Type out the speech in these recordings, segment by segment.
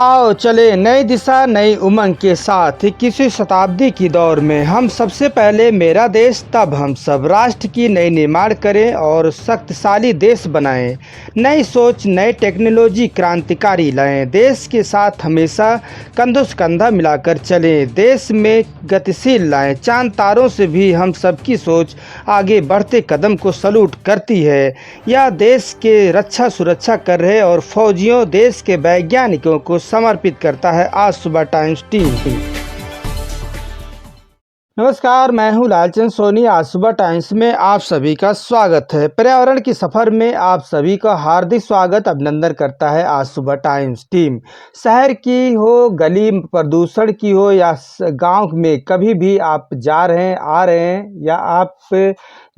आओ चले नई दिशा नई उमंग के साथ 21वीं शताब्दी की दौर में हम सबसे पहले मेरा देश तब हम सब राष्ट्र की नई निर्माण करें और शक्तिशाली देश बनाएं। नई सोच नई टेक्नोलॉजी क्रांतिकारी लाएं। देश के साथ हमेशा कंधों से कंधा मिलाकर चलें। देश में गतिशील लाएं। चांद तारों से भी हम सबकी सोच आगे बढ़ते कदम को सलूट करती है। यह देश के रक्षा सुरक्षा कर रहे और फौजियों देश के वैज्ञानिकों को समर्पित करता है आज सुबह टाइम्स टीम। नमस्कार, मैं हूं लालचंद सोनी। आज सुबह टाइम्स में आप सभी का स्वागत है। पर्यावरण की सफ़र में आप सभी का हार्दिक स्वागत अभिनंदन करता है आज सुबह टाइम्स टीम। शहर की हो, गली प्रदूषण की हो या गांव में कभी भी आप जा रहे हैं, आ रहे हैं या आप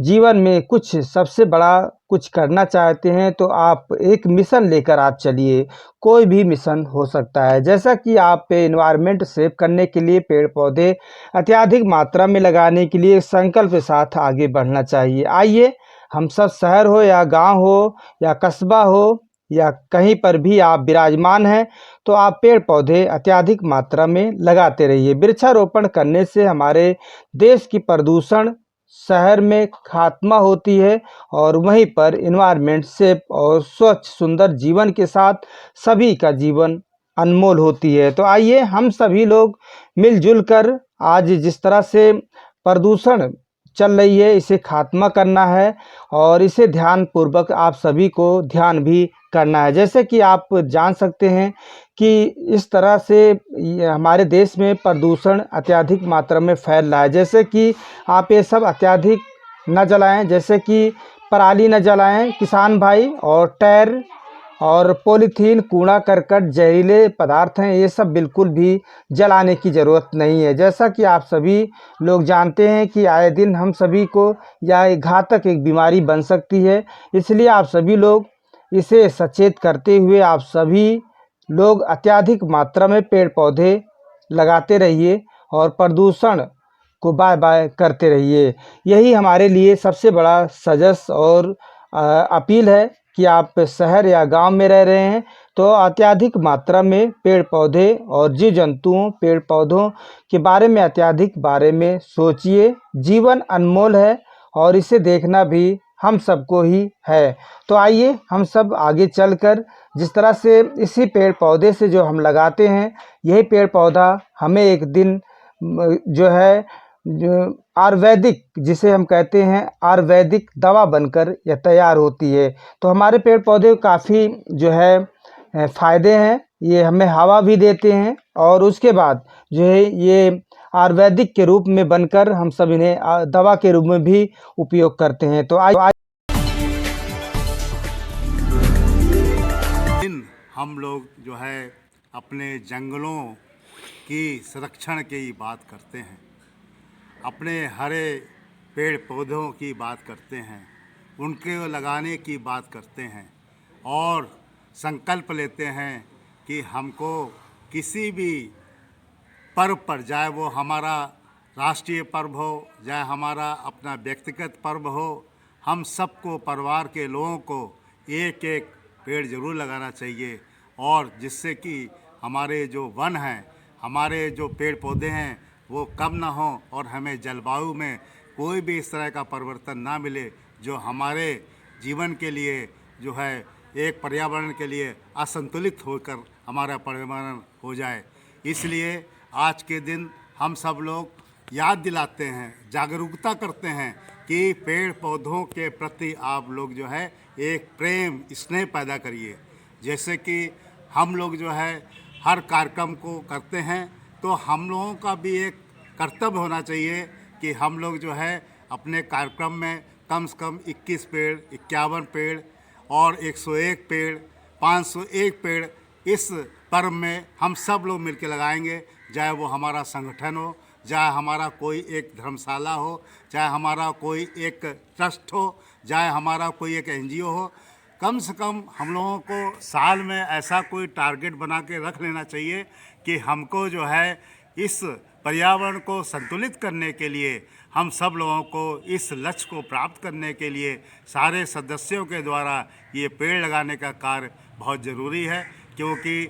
जीवन में कुछ सबसे बड़ा कुछ करना चाहते हैं तो आप एक मिशन लेकर आप चलिए। कोई भी मिशन हो सकता है, जैसा कि आप एनवायरनमेंट सेव करने के लिए पेड़ पौधे अत्यधिक मात्रा में लगाने के लिए संकल्प के साथ आगे बढ़ना चाहिए। आइए हम सब, शहर हो या गांव हो या कस्बा हो या कहीं पर भी आप विराजमान हैं, तो आप पेड़ पौधे अत्यधिक मात्रा में लगाते रहिए। वृक्षारोपण करने से हमारे देश की प्रदूषण शहर में खात्मा होती है और वहीं पर एनवायरनमेंट सेफ और स्वच्छ सुंदर जीवन के साथ सभी का जीवन अनमोल होती है। तो आइए हम सभी लोग मिलजुल कर आज जिस तरह से प्रदूषण चल रही है इसे खात्मा करना है और इसे ध्यान पूर्वक आप सभी को ध्यान भी करना है। जैसे कि आप जान सकते हैं कि इस तरह से हमारे देश में प्रदूषण अत्यधिक मात्रा में फैल रहा है। जैसे कि आप ये सब अत्यधिक न जलाएं, जैसे कि पराली न जलाएं किसान भाई, और टायर और पॉलीथीन, कूड़ा करकट, जहरीले पदार्थ हैं, ये सब बिल्कुल भी जलाने की ज़रूरत नहीं है। जैसा कि आप सभी लोग जानते हैं कि आए दिन हम सभी को यह घातक एक बीमारी बन सकती है, इसलिए आप सभी लोग इसे सचेत करते हुए आप सभी लोग अत्यधिक मात्रा में पेड़ पौधे लगाते रहिए और प्रदूषण को बाय बाय करते रहिए। यही हमारे लिए सबसे बड़ा सजस और अपील है कि आप शहर या गांव में रह रहे हैं तो अत्यधिक मात्रा में पेड़ पौधे और जीव जंतुओं पेड़ पौधों के बारे में अत्यधिक बारे में सोचिए। जीवन अनमोल है और इसे देखना भी हम सबको ही है। तो आइए हम सब आगे चलकर जिस तरह से इसी पेड़ पौधे से जो हम लगाते हैं, यही पेड़ पौधा हमें एक दिन जो है जो आयुर्वेदिक, जिसे हम कहते हैं आयुर्वेदिक दवा बनकर यह तैयार होती है। तो हमारे पेड़ पौधे काफ़ी जो है फ़ायदे हैं। ये हमें हवा भी देते हैं और उसके बाद जो है ये आयुर्वेदिक के रूप में बनकर हम सब इन्हें दवा के रूप में भी उपयोग करते हैं। तो हम लोग जो है अपने जंगलों की संरक्षण की बात करते हैं, अपने हरे पेड़ पौधों की बात करते हैं, उनके लगाने की बात करते हैं और संकल्प लेते हैं कि हमको किसी भी पर्व पर, चाहे वो हमारा राष्ट्रीय पर्व हो, चाहे हमारा अपना व्यक्तिगत पर्व हो, हम सबको, परिवार के लोगों को एक एक पेड़ ज़रूर लगाना चाहिए। और जिससे कि हमारे जो वन हैं, हमारे जो पेड़ पौधे हैं वो कम ना हो और हमें जलवायु में कोई भी इस तरह का परिवर्तन ना मिले जो हमारे जीवन के लिए जो है एक पर्यावरण के लिए असंतुलित होकर हमारा पर्यावरण हो जाए। इसलिए आज के दिन हम सब लोग याद दिलाते हैं, जागरूकता करते हैं कि पेड़ पौधों के प्रति आप लोग जो है एक प्रेम स्नेह पैदा करिए। जैसे कि हम लोग जो है हर कार्यक्रम को करते हैं तो हम लोगों का भी एक कर्तव्य होना चाहिए कि हम लोग जो है अपने कार्यक्रम में कम से कम 21 पेड़, 51 पेड़ और 101 पेड़, 501 पेड़ इस पर्व में हम सब लोग मिलकर लगाएंगे। चाहे वो हमारा संगठन हो, चाहे हमारा कोई एक धर्मशाला हो, चाहे हमारा कोई एक ट्रस्ट हो, चाहे हमारा कोई एक एनजीओ हो, कम से कम हम लोगों को साल में ऐसा कोई टारगेट बना के रख लेना चाहिए कि हमको जो है इस पर्यावरण को संतुलित करने के लिए, हम सब लोगों को इस लक्ष्य को प्राप्त करने के लिए सारे सदस्यों के द्वारा ये पेड़ लगाने का कार्य बहुत ज़रूरी है। क्योंकि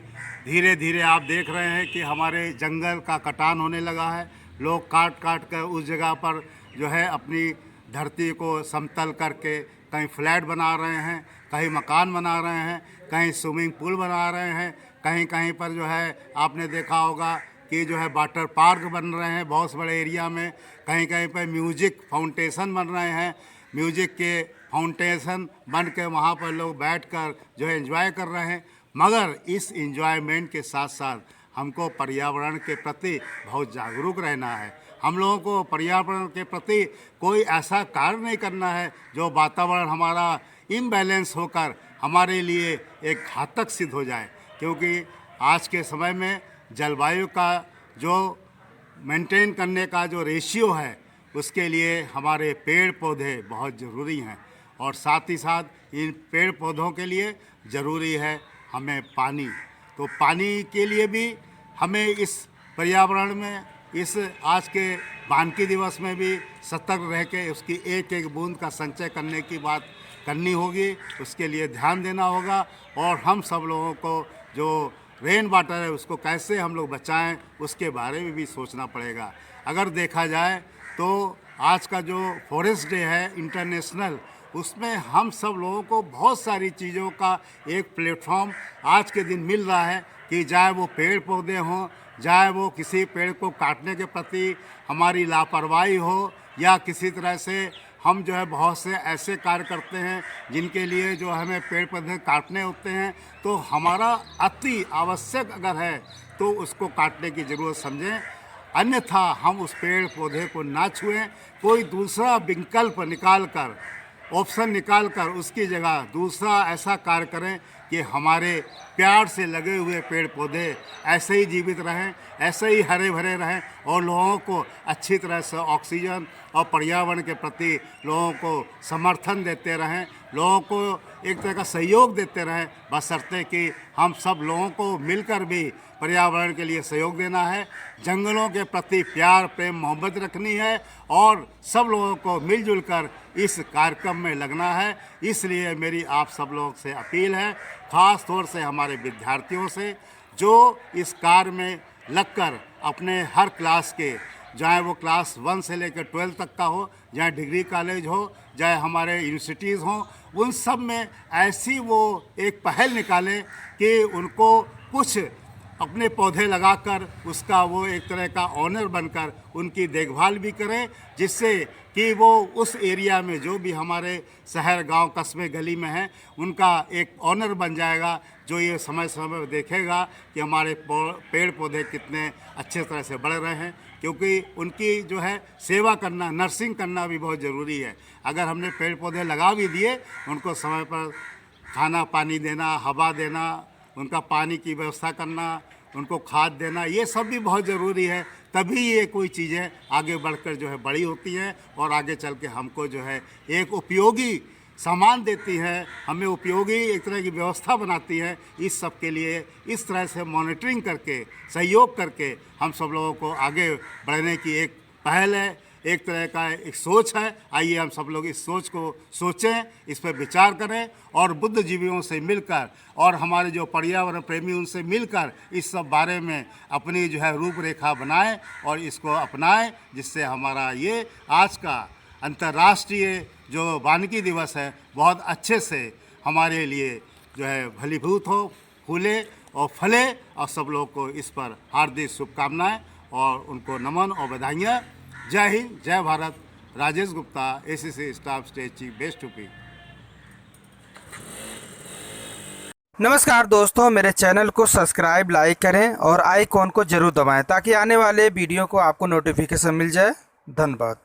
धीरे धीरे आप देख रहे हैं कि हमारे जंगल का कटान होने लगा है। लोग काट काट कर उस जगह पर जो है अपनी धरती को समतल करके कहीं फ्लैट बना रहे हैं, कहीं मकान बना रहे हैं, कहीं स्विमिंग पूल बना रहे हैं, कहीं कहीं पर जो है आपने देखा होगा कि जो है वाटर पार्क बन रहे हैं बहुत बड़े एरिया में, कहीं कहीं पर म्यूजिक फाउंटेशन बन रहे हैं। म्यूजिक के फाउंटेशन बन के वहाँ पर लोग बैठकर जो है एंजॉय कर रहे हैं। मगर इस एंजॉयमेंट के साथ साथ हमको पर्यावरण के प्रति बहुत जागरूक रहना है। हम लोगों को पर्यावरण के प्रति कोई ऐसा कार्य नहीं करना है जो वातावरण हमारा इम्बैलेंस होकर हमारे लिए एक घातक सिद्ध हो जाए, क्योंकि आज के समय में जलवायु का जो मेंटेन करने का जो रेशियो है उसके लिए हमारे पेड़ पौधे बहुत ज़रूरी हैं, और साथ ही साथ इन पेड़ पौधों के लिए ज़रूरी है हमें पानी। तो पानी के लिए भी हमें इस पर्यावरण में इस आज के वानिकी दिवस में भी सतर्क रह के उसकी एक एक बूंद का संचय करने की बात करनी होगी, उसके लिए ध्यान देना होगा। और हम सब लोगों को जो रेन वाटर है उसको कैसे हम लोग बचाएं उसके बारे में भी सोचना पड़ेगा। अगर देखा जाए तो आज का जो फॉरेस्ट डे है इंटरनेशनल, उसमें हम सब लोगों को बहुत सारी चीज़ों का एक प्लेटफॉर्म आज के दिन मिल रहा है कि चाहे वो पेड़ पौधे हों, चाहे वो किसी पेड़ को काटने के प्रति हमारी लापरवाही हो, या किसी तरह से हम जो है बहुत से ऐसे कार्य करते हैं जिनके लिए जो हमें पेड़ पौधे काटने होते हैं, तो हमारा अति आवश्यक अगर है तो उसको काटने की ज़रूरत समझें, अन्यथा हम उस पेड़ पौधे को ना छुएं। कोई दूसरा विकल्प निकाल कर, ऑप्शन निकाल कर उसकी जगह दूसरा ऐसा कार्य करें कि हमारे प्यार से लगे हुए पेड़ पौधे ऐसे ही जीवित रहें, ऐसे ही हरे भरे रहें, और लोगों को अच्छी तरह से ऑक्सीजन और पर्यावरण के प्रति लोगों को समर्थन देते रहें, लोगों को एक तरह का सहयोग देते रहें, बशर्ते कि हम सब लोगों को मिलकर भी पर्यावरण के लिए सहयोग देना है। जंगलों के प्रति प्यार प्रेम मोहब्बत रखनी है और सब लोगों को मिलजुल कर इस कार्यक्रम में लगना है। इसलिए मेरी आप सब लोगों से अपील है, ख़ास तौर से हमारे विद्यार्थियों से, जो इस कार्य में लगकर अपने हर क्लास के, चाहे वो क्लास 1 से लेकर 12 तक का हो, चाहे डिग्री कॉलेज हो, चाहे हमारे यूनिवर्सिटीज़ हों, उन सब में ऐसी वो एक पहल निकालें कि उनको कुछ अपने पौधे लगाकर उसका वो एक तरह का ऑनर बनकर उनकी देखभाल भी करें, जिससे कि वो उस एरिया में जो भी हमारे शहर गांव कस्बे गली में हैं उनका एक ऑनर बन जाएगा, जो ये समय समय पर देखेगा कि हमारे पेड़ पौधे कितने अच्छे तरह से बढ़ रहे हैं। क्योंकि उनकी जो है सेवा करना, नर्सिंग करना भी बहुत ज़रूरी है। अगर हमने पेड़ पौधे लगा भी दिए, उनको समय पर खाना पानी देना, हवा देना, उनका पानी की व्यवस्था करना, उनको खाद देना, ये सब भी बहुत ज़रूरी है। तभी ये कोई चीज़ें आगे बढ़कर जो है बड़ी होती हैं और आगे चल के हमको जो है एक उपयोगी सामान देती है, हमें उपयोगी एक तरह की व्यवस्था बनाती है। इस सब के लिए इस तरह से मॉनिटरिंग करके, सहयोग करके हम सब लोगों को आगे बढ़ने की एक पहल है, एक तरह का एक सोच है। आइए हम सब लोग इस सोच को सोचें, इस पर विचार करें और बुद्धिजीवियों से मिलकर और हमारे जो पर्यावरण प्रेमी उनसे मिलकर इस सब बारे में अपनी जो है रूपरेखा बनाएं और इसको अपनाएं, जिससे हमारा ये आज का अंतर्राष्ट्रीय जो वानिकी दिवस है बहुत अच्छे से हमारे लिए जो है फलीभूत हो, फूले और फले। और सब लोग को इस पर हार्दिक शुभकामनाएं और उनको नमन और बधाइयाँ। जय हिंद, जय Bharat. Rajesh Gupta, ACC staff state chief, best UP. नमस्कार दोस्तों, मेरे चैनल को सब्सक्राइब, लाइक करें और आइकॉन को जरूर दबाएं ताकि आने वाले वीडियो को आपको नोटिफिकेशन मिल जाए। धन्यवाद।